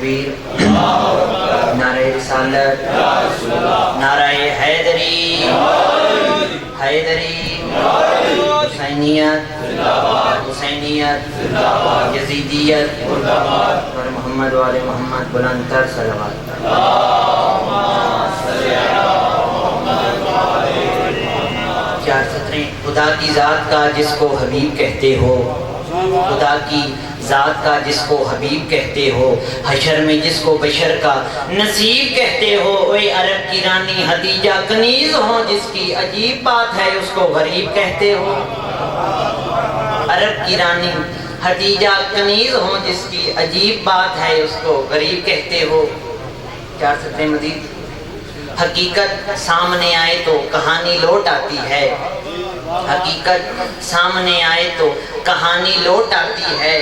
تکبیر، نعرہ رسالت، نعرہ حیدری، حیدری، حسینیت، حسینیت، یزیدیت، اور محمد وآل محمد بلند تر صلوات۔ چار سطریں۔ خدا کی ذات کا جس کو حبیب کہتے ہو، خدا کی ذات کا جس کو حبیب کہتے ہو، حشر میں جس کو بشر کا نصیب کہتے ہو، اوے عرب کی رانی خدیجہ کنیز ہو جس کی عجیب بات ہے اس کو غریب کہتے ہو، عرب کی رانی خدیجہ کنیز ہو جس کی عجیب بات ہے اس کو غریب کہتے ہو۔ چار سطریں مزید۔ حقیقت سامنے آئے تو کہانی لوٹ آتی ہے، حقیقت سامنے آئے تو کہانی لوٹ آتی ہے،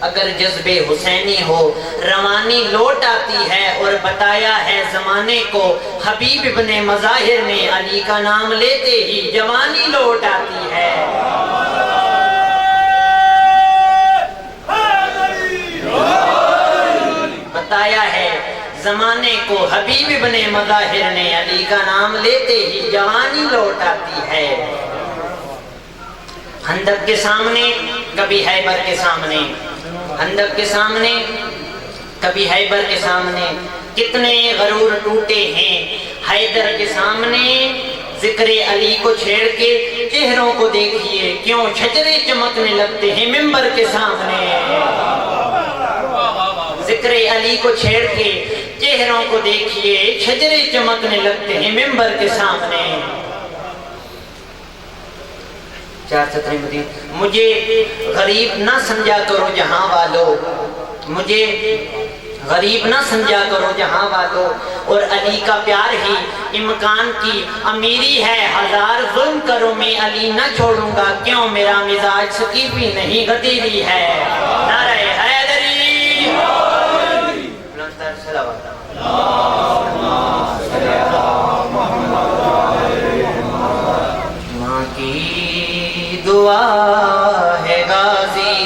اگر جذب حسینی ہو روانی لوٹ آتی ہے، اور بتایا ہے زمانے کو حبیب ابن مظاہر نے علی کا نام لیتے ہی جوانی لوٹ آتی ہے۔ بتایا ہے زمانے کو حبیب ابن مظاہر نے علی کا نام لیتے ہی جوانی لوٹ آتی ہے۔ خندق کے سامنے کبھی خیبر کے سامنے، خندق کے سامنے کبھی خیبر کے سامنے، کتنے غرور ٹوٹے ہیں حیدر کے سامنے، ذکر علی کو چھیڑ کے چہروں کو دیکھیے کیوں شجرے چمکنے لگتے ہیں ممبر کے سامنے، ذکر علی کو چھیڑ کے چہروں کو دیکھیے شجرے چمکنے لگتے ہیں ممبر کے سامنے۔ چار سطریں مدین۔ مجھے غریب نہ سمجھا کرو جہاں والو، مجھے غریب نہ سمجھا کرو جہاں والو، اور علی کا پیار ہی امکان کی امیری ہے، ہزار ظلم کرو میں علی نہ چھوڑوں گا، کیوں میرا مزاج سکیفی نہیں غدیری ہے۔ نعرہ حیدری، بلندتر صلوات۔ ماں کی دعا ہے غازی،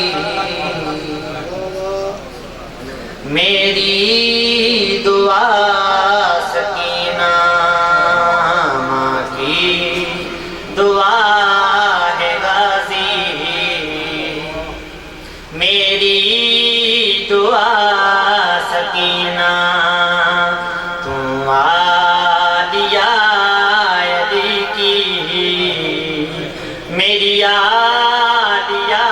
میری دعا سکینہ، ماں کی دعا ہے غازی، میری دعا سکینہ، تم عالیہ علی کی، میری عالیہ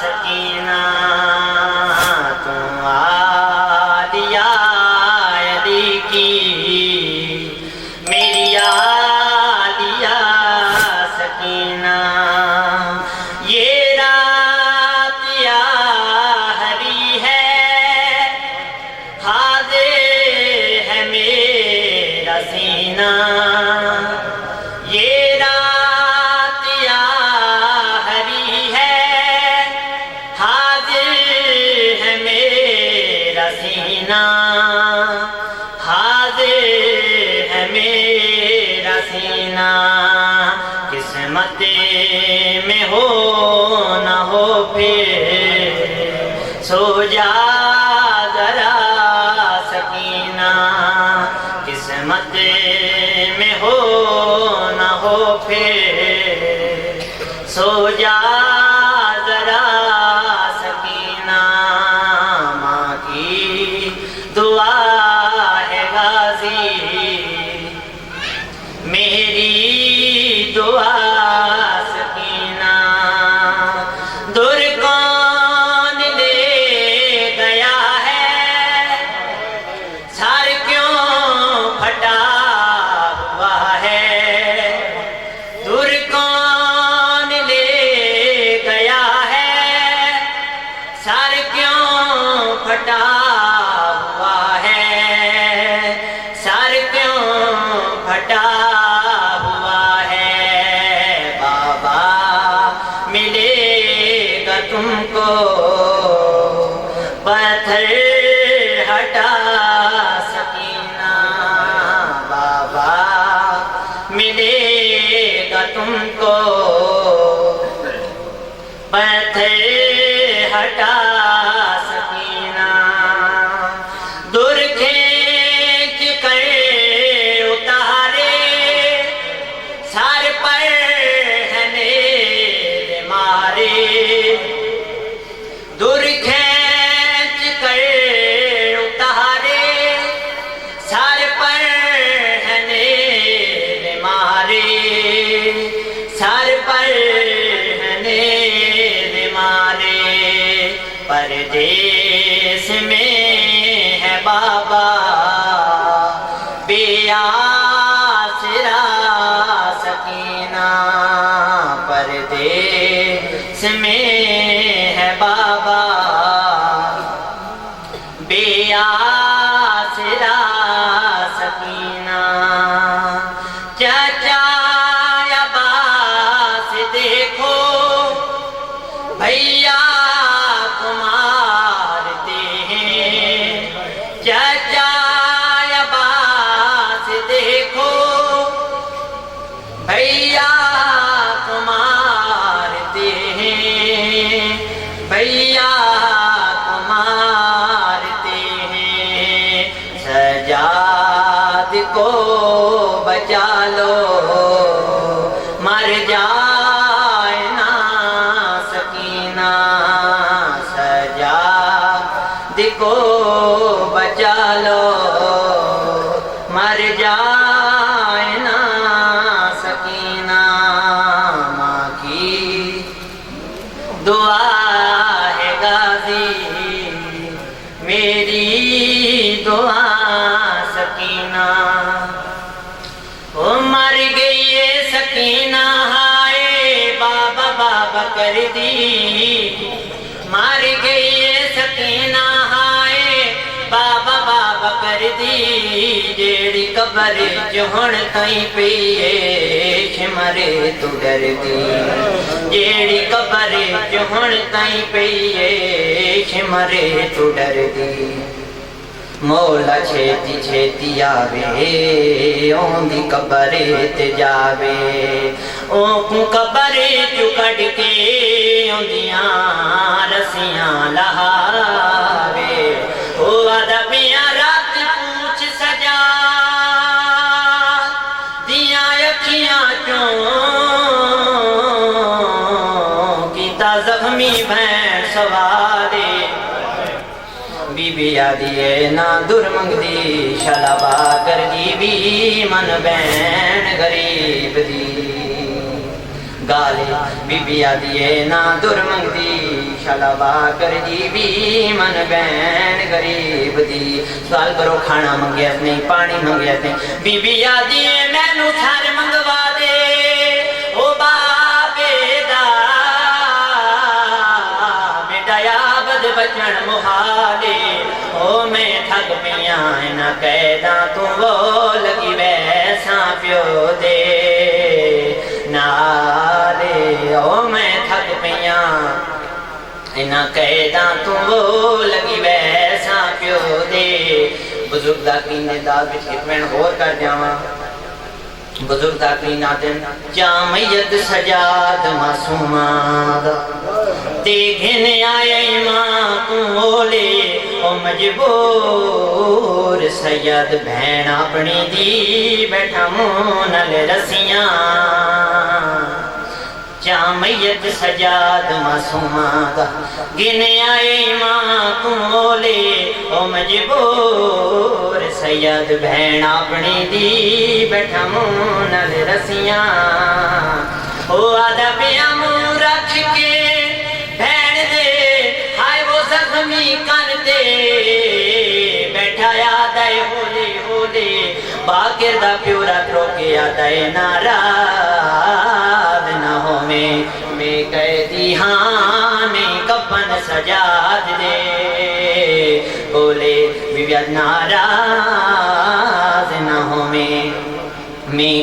سکینہ، تم عالیہ علی کی، میری عالیہ سکینہ، یہ رات یاہری ہے، حاضر ہے میرا سینہ، یہ رات یاہری ہے، حاضر ہے میرا سینہ، حاضر ہے میرا سینہ، قسمت میں ہو نہ ہو پھر سو جا ذرا سکینہ، قسمت میں ہو نہ ہو پھر سو جا ذرا سکینہ، ماں کی دعا ہے غازی، میری دعا سکینہ، دور کون لے گیا ہے، سر کیوں پھٹا ہوا ہے، دور کون لے گیا ہے، سر کیوں پھٹا ہوا ہے، سر کیوں پھٹا ہوا ہے، بابا ملے گا تم کو پتھر ہٹا سکینہ، بابا ملے گا تم کو پتھر ہٹا سکینہ، پردیس میں ہے بابا بے آسرا سکینہ، پردیس میں ہے بابا بے آسرا سکینہ، چچا عباس دیکھو بھیا کو مارتے ہیں، چچا عباس دیکھو بھیا کو مارتے ہیں، بھیا کو مارتے ہیں، سجاد کو بچا لو مر جائے نا سکینہ، سجاد کو بچا لو مر جائے نا سکینہ، ماں کی دعا ہے غازی میری دعا سکینہ، وہ مر گئی ہے سکینہ ہائے بابا بابا کر دی، مر گئی ہے سکینہ ہائے بابا بابا کر دی، جیڑی قبر جو ہن تائیں پئی ہے شمرے تو ڈر دی، جیڑی قبر جو ہن تائیں پئی ہے شمرے تو ڈر دی، مولا چھیتی چھیتی آوے اون دی قبر تے جاوے، اون کو قبر چو کڈ کے اون دیاں رسیاں لہاوے، او ادبیاں رات پوچھ سجاد دیاں اکھیاں چوں کیتا زخمی بھین سوارے، بی بی آدھی ہے نا در منگ دی شلابا کر دی بی من بین غریب دی، گالے بی بی آدھی ہے نا در منگ دی شلابا کر دی بی من بین غریب دی، سوال کرو کھانا منگیت نہیں پانی منگیت نہیں، بی بی آدھی ہے میں نو تھار منگوا دے او بابے دا بیٹا یا بد بچن محالے، او میں تھک پیاں نہ قیداں تو وہ لگی ویساں پیو دے نالے، او میں تھک پیاں نہ قیداں تو وہ لگی ویساں پیو دے، بزرگ دا کینے دا بچ کتوین غور کر جاواں، بزرگ دا کینا دن جامیت سجاد معصومہ دا دیکھن آئے ماں کو لے او مجبور سید بہن اپنی دی بیٹھا مونل رسیاں، جامیت سجاد معصومہ دا گن آئے ماں کو لے او مجبور سید بہن اپنی دی بیٹھا مونل رسیاں، او ادبیاں منہ رکھ کے بہن دے ہائے وہ زخمی کر دے بیٹھا یاد آئے ہولے ہولے باقر دا پیورا کرو کے یاد آئے ناراض نہ ہو میں قیدی ہاں میں کفن سجاد دے، بولے بیبیات ناراض نہ ہو میں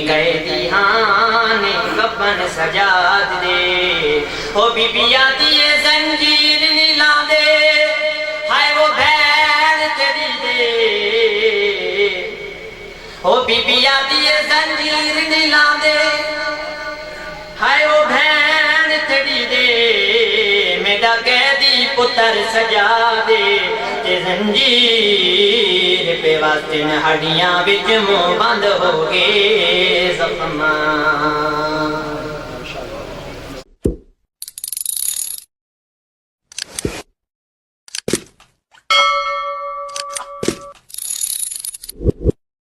قیدی ہاں میں کفن سجاد دے، او بیبیات یہ زنجیر نلا دے ہائے وہ بھین تیری دے، او بیبیات یہ زنجیر نلا دے ہائے وہ بھین تیری دے، میرا قیدی پتر سجا دے، تے زنجیر پہ واسطے ہڈیاں وچ منہ بند ہو گئے زخماں،